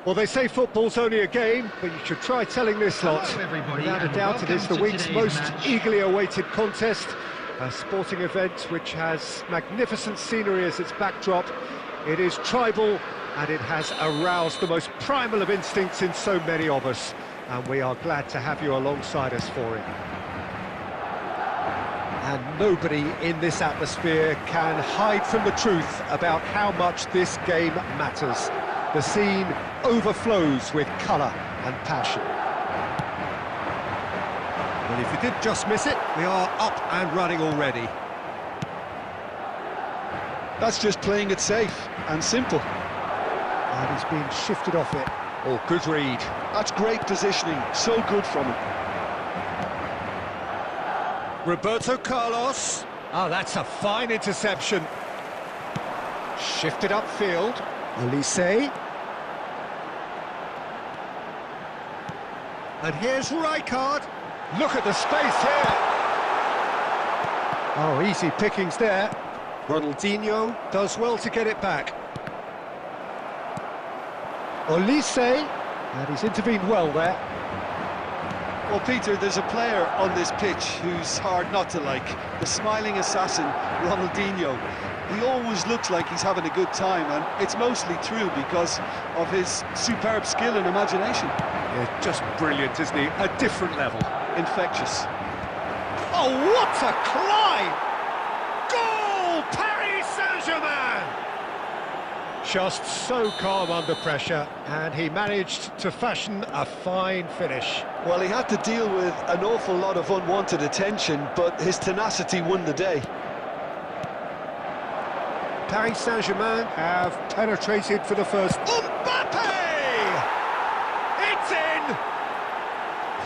Well, they say football's only a game, but you should try telling this lot. Hello everybody, Without a and doubt, it is the welcome to week's today's most match. eagerly awaited contest. A sporting event which has magnificent scenery as its backdrop. It is tribal, and it has aroused the most primal of instincts in so many of us. And we are glad to have you alongside us for it. And nobody in this atmosphere can hide from the truth about how much this game matters. The scene overflows with colour and passion. Well, if you did just miss it, we are up and running already. That's just playing it safe and simple. And he's been shifted off it. Oh, good read. That's great positioning, so good from him. Roberto Carlos. Oh, that's a fine interception. Shifted upfield. Olise. And here's Rijkaard. Look at the space here. Oh, easy pickings there. Ronaldinho does well to get it back. Olise, and he's intervened well there. Well, Peter, there's a player on this pitch who's hard not to like. The smiling assassin, Ronaldinho. He always looks like he's having a good time, and it's mostly true because of his superb skill and imagination. Yeah, just brilliant, isn't he? A different level. Infectious. Oh, what a climb! Goal! Paris Saint-Germain! Just so calm under pressure, and he managed to fashion a fine finish. Well, he had to deal with an awful lot of unwanted attention, but his tenacity won the day. Paris Saint-Germain have penetrated for the first... Mbappe! It's in!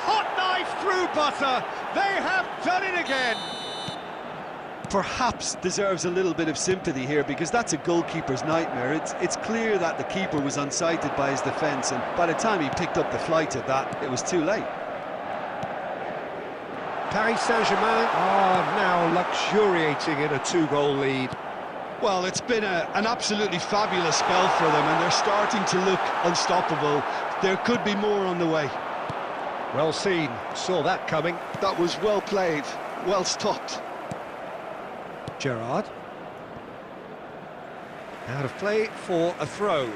Hot knife through butter! They have done it again! Perhaps deserves a little bit of sympathy here, because that's a goalkeeper's nightmare. It's clear that the keeper was unsighted by his defence, and by the time he picked up the flight at that, it was too late. Paris Saint-Germain are now luxuriating in a two-goal lead. Well, it's been an absolutely fabulous spell for them, and they're starting to look unstoppable. There could be more on the way. Well seen, saw that coming. That was well played, well stopped. Gerrard. Out of play for a throw.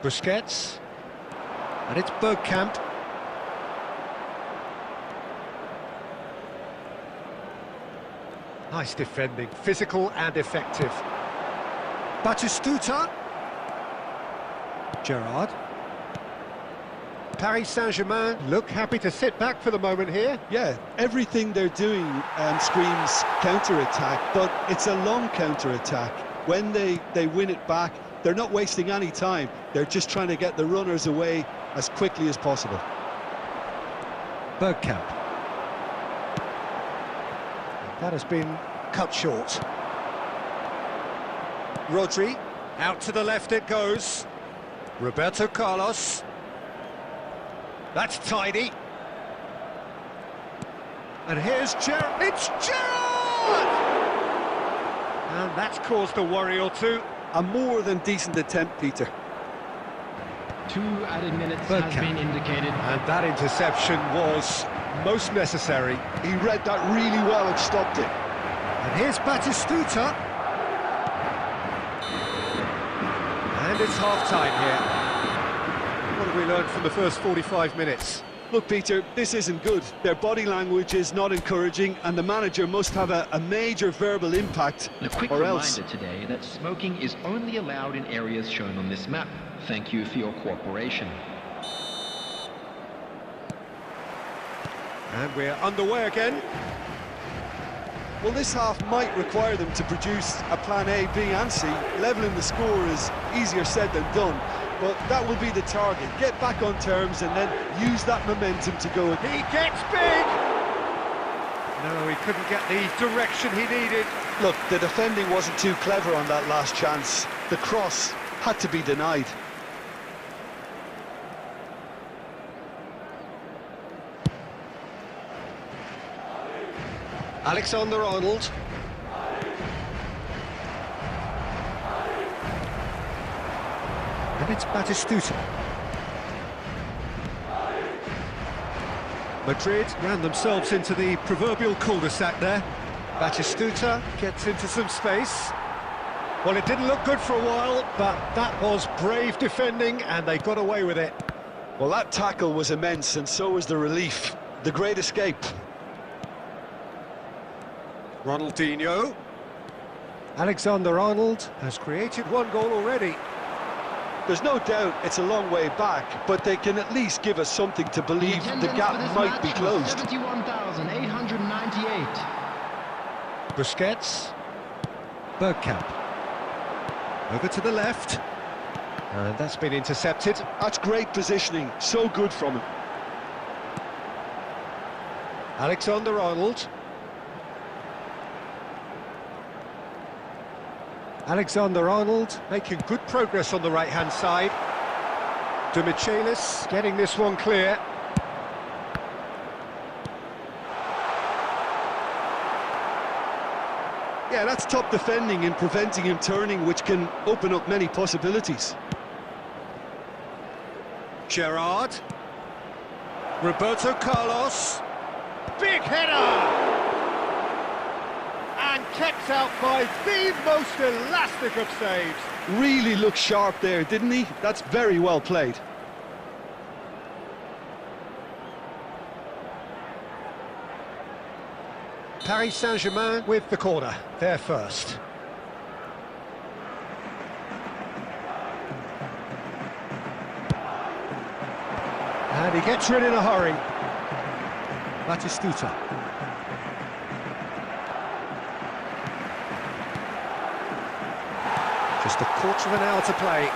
Busquets. And it's Bergkamp. Nice defending, physical and effective. Batistuta. Gerrard. Paris Saint-Germain look happy to sit back for the moment here. Yeah, everything they're doing screams counter-attack, but it's a long counter-attack. When they win it back, they're not wasting any time. They're just trying to get the runners away as quickly as possible. Bergkamp. That has been cut short. Rodri, out to the left it goes. Roberto Carlos. That's tidy. And here's Gerrard. It's Gerrard! And that's caused a worry or two. A more than decent attempt, Peter. 2 added minutes Bergkamp. has been indicated. And that interception was most necessary. He read that really well and stopped it. And here's Batistuta. And it's half-time here. What have we learned from the first 45 minutes? Look, Peter, this isn't good. Their body language is not encouraging, and the manager must have a major verbal impact, A quick or reminder else... today that smoking is only allowed in areas shown on this map. Thank you for your cooperation. And we're underway again. Well, this half might require them to produce a plan A, B and C. Levelling the score is easier said than done, but that will be the target. Get back on terms and then use that momentum to go. He gets big! No, he couldn't get the direction he needed. Look, the defending wasn't too clever on that last chance. The cross had to be denied. Alexander-Arnold. And it's Batistuta. Madrid ran themselves into the proverbial cul-de-sac there. Batistuta gets into some space. Well, it didn't look good for a while, but that was brave defending, and they got away with it. Well, that tackle was immense, and so was the relief. The great escape. Ronaldinho. Alexander-Arnold has created one goal already. There's no doubt it's a long way back, but they can at least give us something to believe the gap might be closed. 71,898. Busquets. Bergkamp. Over to the left. And that's been intercepted. That's great positioning, so good from him. Alexander-Arnold. Alexander-Arnold making good progress on the right-hand side. De Michelis getting this one clear. Yeah, that's top defending and preventing him turning, which can open up many possibilities. Gerrard. Roberto Carlos. Big header! And kept out by the most elastic of saves. Really looked sharp there, didn't he? That's very well played. Paris Saint-Germain with the corner, there first. And he gets rid in a hurry. Batistuta. Just a quarter of an hour to play.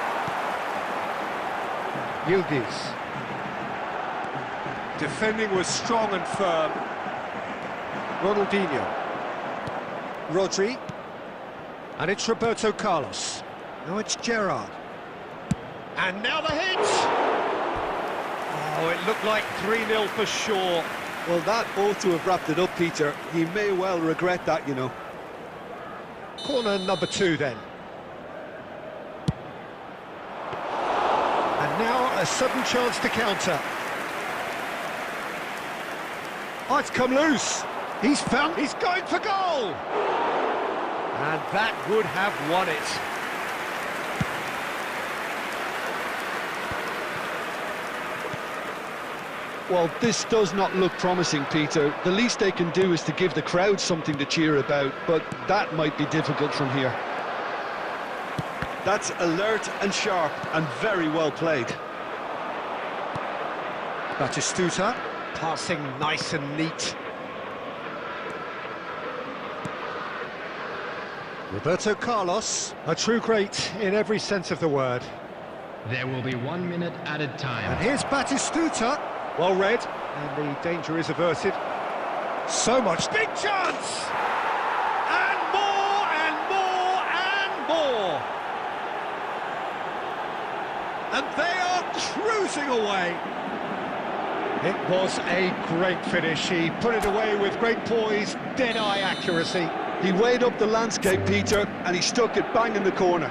Yildiz. Defending was strong and firm. Ronaldinho. Rodri. And it's Roberto Carlos. Now it's Gerrard. And now the hit! Oh, it looked like 3-0 for sure. Well, that ought to have wrapped it up, Peter. He may well regret that, you know. Corner number 2 then. And now a sudden chance to counter. Oh, it's come loose. He's going for goal! And that would have won it. Well, this does not look promising, Peter. The least they can do is to give the crowd something to cheer about, but that might be difficult from here. That's alert and sharp and very well played. Batistuta, passing nice and neat. Roberto Carlos, a true great in every sense of the word. There will be 1 minute added time. And here's Batistuta, well read, and the danger is averted. So much, big chance! And more, and more, and more! And they are cruising away. It was a great finish. He put it away with great poise, dead-eye accuracy. He weighed up the landscape, Peter, and he stuck it bang in the corner.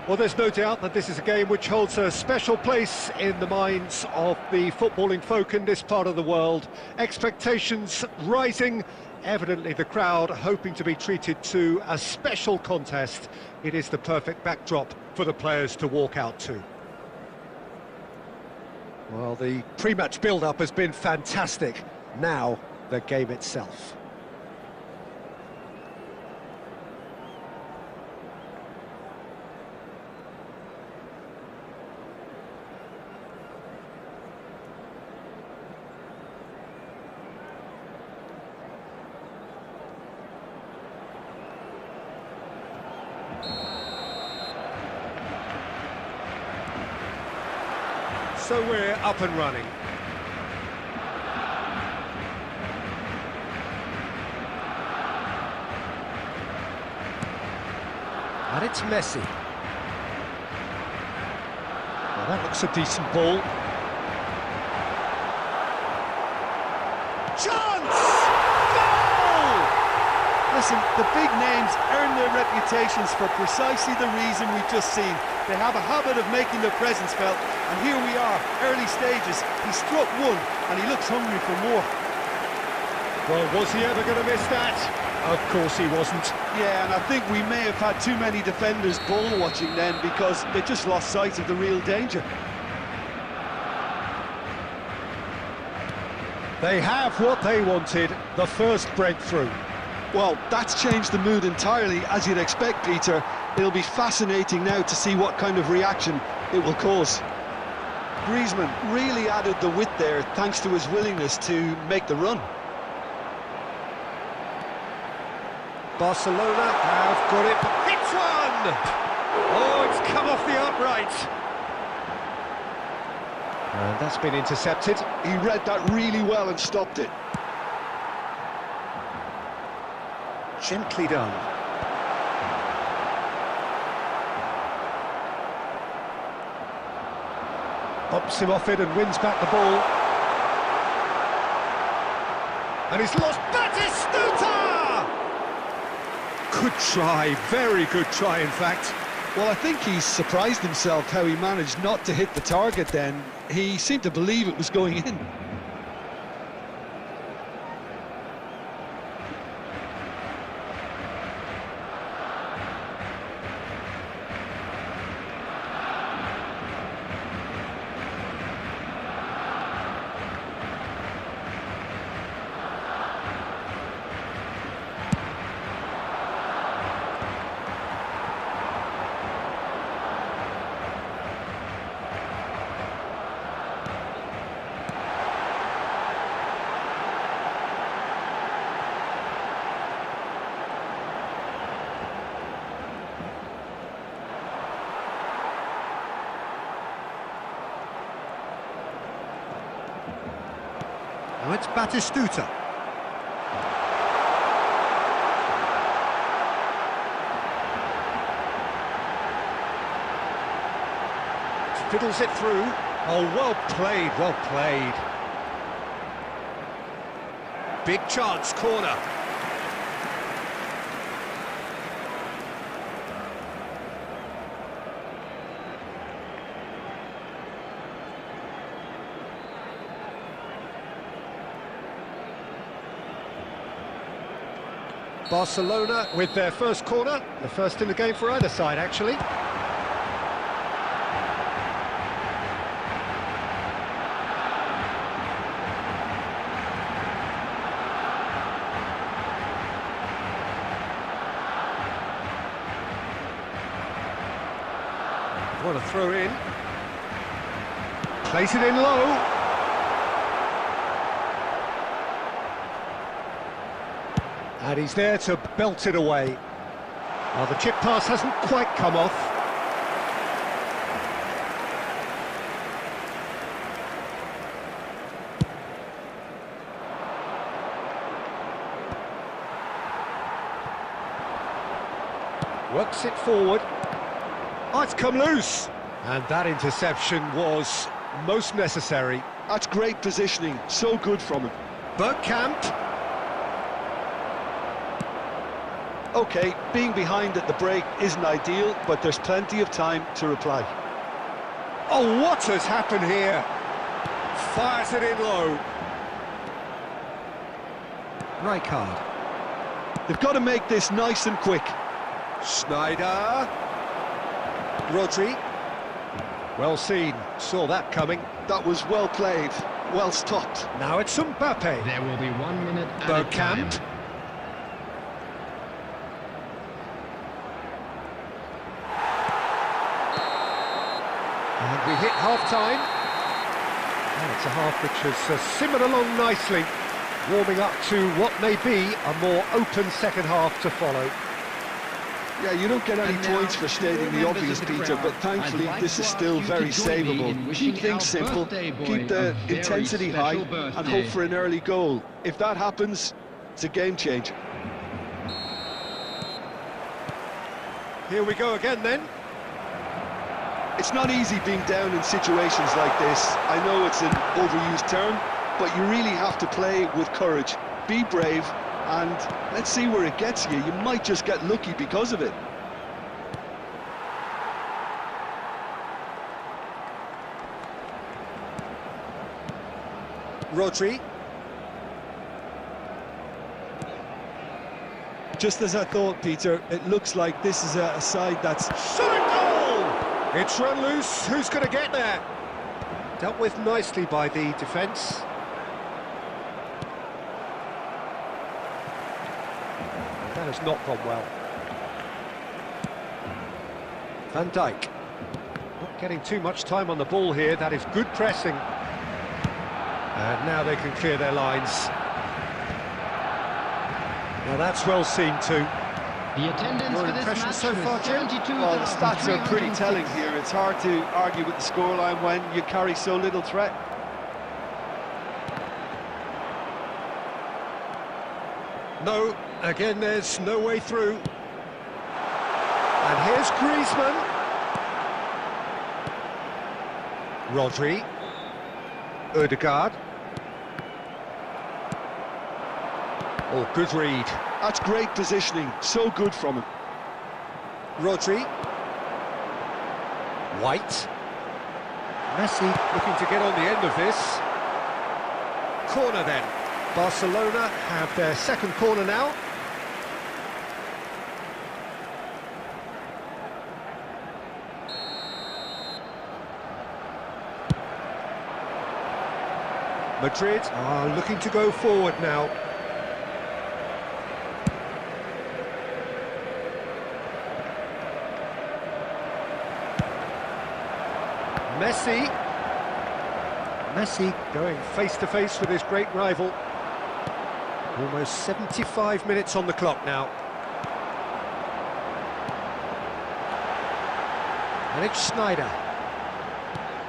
Well, there's no doubt that this is a game which holds a special place in the minds of the footballing folk in this part of the world. Expectations rising, evidently the crowd hoping to be treated to a special contest. It is the perfect backdrop for the players to walk out to. Well, the pre-match build-up has been fantastic. Now, the game itself. So we're up and running. And it's Messi. Well, that looks a decent ball. Chance! Goal! Listen, the big names earn their reputations for precisely the reason we've just seen. They have a habit of making their presence felt, and here we are, early stages. He struck one, and he looks hungry for more. Well, was he ever going to miss that? Of course he wasn't. Yeah, and I think we may have had too many defenders ball watching then, because they just lost sight of the real danger. They have what they wanted, the first breakthrough. Well, that's changed the mood entirely, as you'd expect, Peter. It'll be fascinating now to see what kind of reaction it will cause. Griezmann really added the width there, thanks to his willingness to make the run. Barcelona have got it. Hits one! Oh, it's come off the upright. And that's been intercepted. He read that really well and stopped it. Gently done. Pops him off it and wins back the ball. And he's lost Batistuta! Good try, very good try in fact. Well, I think he's surprised himself how he managed not to hit the target then. He seemed to believe it was going in. Now it's Batistuta. Fiddles it through. Oh, well played, well played. Big chance, corner. Barcelona with their first corner, the first in the game for either side, actually. What a throw in. Place it in low. And he's there to belt it away. Well, the chip pass hasn't quite come off. Works it forward. Oh, it's come loose. And that interception was most necessary. That's great positioning, so good from him. Bergkamp. OK, being behind at the break isn't ideal, but there's plenty of time to reply. Oh, what has happened here? Fires it in low. Rijkaard. They've got to make this nice and quick. Schneider. Rodri. Well seen, saw that coming. That was well played, well stopped. Now it's Mbappe. There will be 1 minute at a time. Bergkamp. And we hit half-time. And it's a half which has simmered along nicely, warming up to what may be a more open second half to follow. Yeah, you don't get any points for stating the obvious, Peter, but thankfully this is still very savable. Keep things simple, keep the intensity high, and hope for an early goal. If that happens, it's a game changer. Here we go again then. It's not easy being down in situations like this. I know it's an overused term, but you really have to play with courage. Be brave, and let's see where it gets you. You might just get lucky because of it. Rodri. Just as I thought, Peter, it looks like this is a side that's... Shot goal! It's run loose, who's going to get there? Dealt with nicely by the defence. That has not gone well. Van Dijk. Not getting too much time on the ball here, that is good pressing. And now they can clear their lines. Now that's well seen too. The attendance Your for this impression match so far, Jim? Well, the stats are pretty telling here. It's hard to argue with the scoreline when you carry so little threat. No, again there's no way through. And here's Griezmann. Rodri. Ødegaard. Oh, good read. That's great positioning, so good from him. Rodri. White. Messi looking to get on the end of this. Corner then. Barcelona have their second corner now. Madrid are looking to go forward now. Messi going face-to-face with his great rival. Almost 75 minutes on the clock now. And it's Schneider.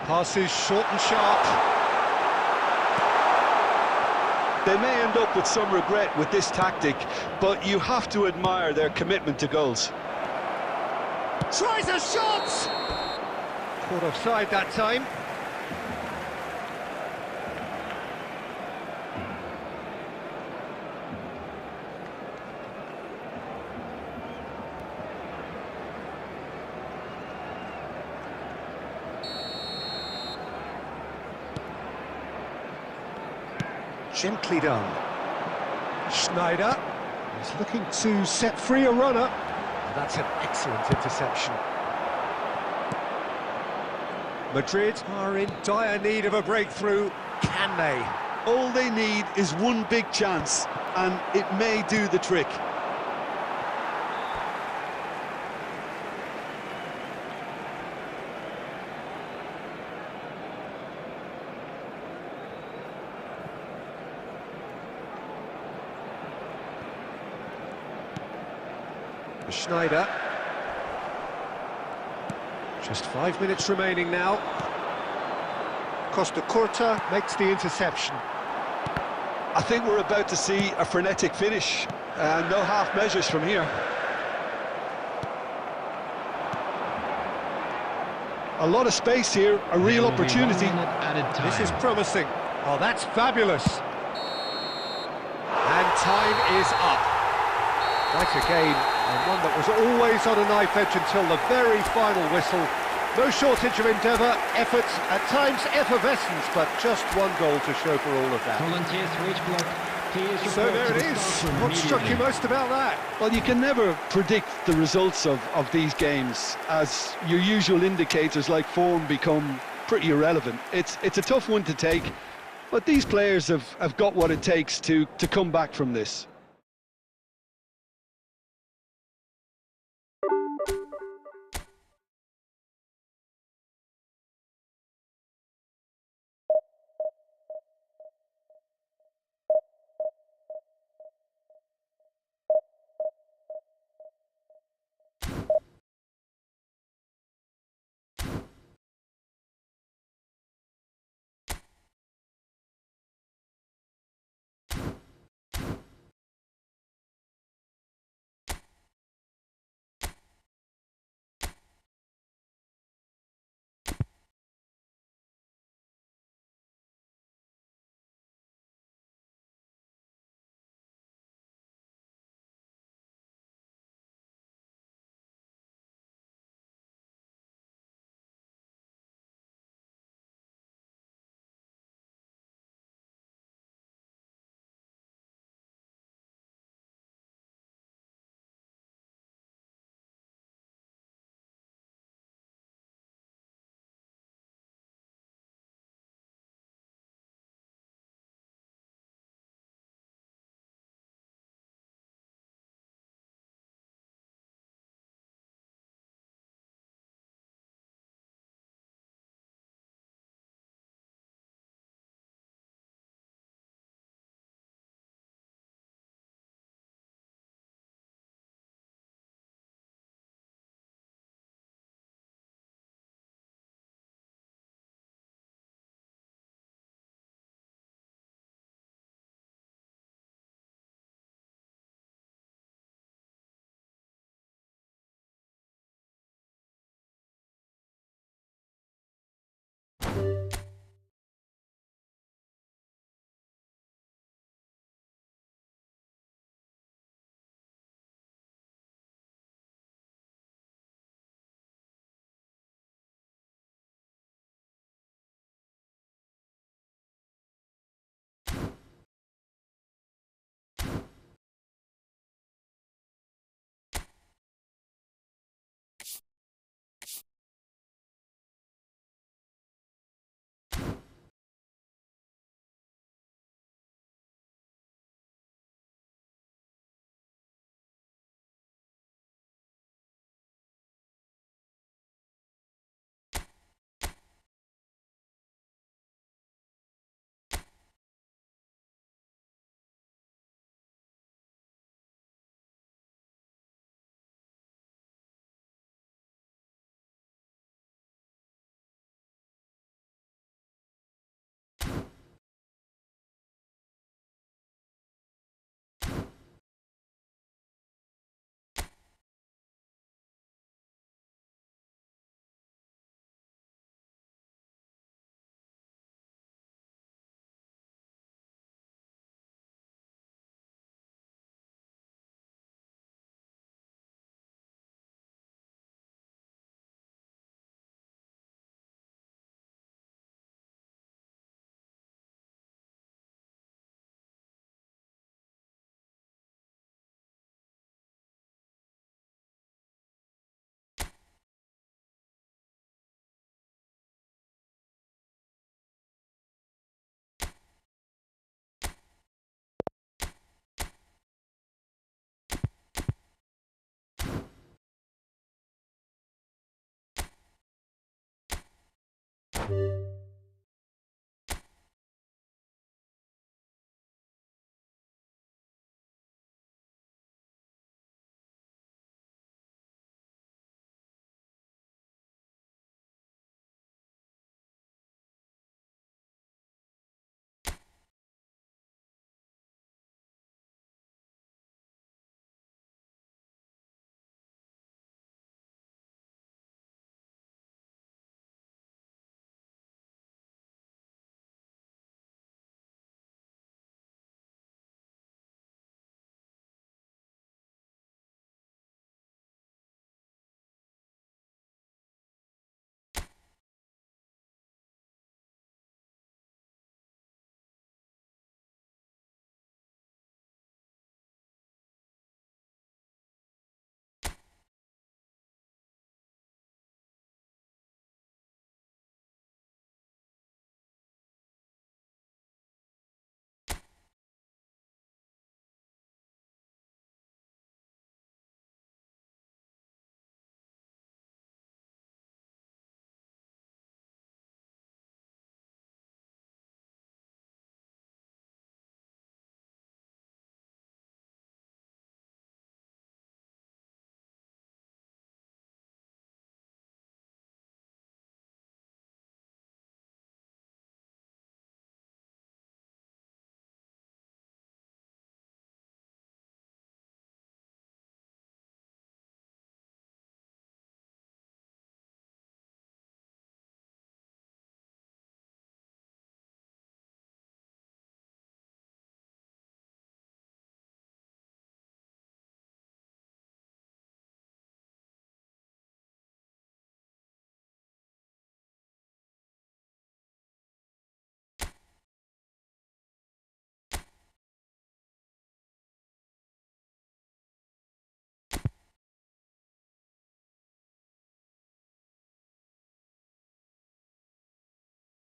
Passes short and sharp. They may end up with some regret with this tactic, but you have to admire their commitment to goals. Tries a shot! Caught offside that time. Gently done. Schneider is looking to set free a runner. That's an excellent interception. Madrid are in dire need of a breakthrough. Can they? All they need is one big chance, and it may do the trick. Schneider. Just 5 minutes remaining now. Costa Curta makes the interception. I think we're about to see a frenetic finish, and no half measures from here. A lot of space here, a real opportunity. This is promising. Oh, that's fabulous. And time is up. Quite a game, and one that was always on a knife edge until the very final whistle. No shortage of endeavour, effort, at times effervescence, but just one goal to show for all of that. Volunteers for each block. Please So report there to it the is. staff room What struck you immediately. most about that? Well, you can never predict the results of these games, as your usual indicators like form become pretty irrelevant. It's a tough one to take, but these players have got what it takes to come back from this.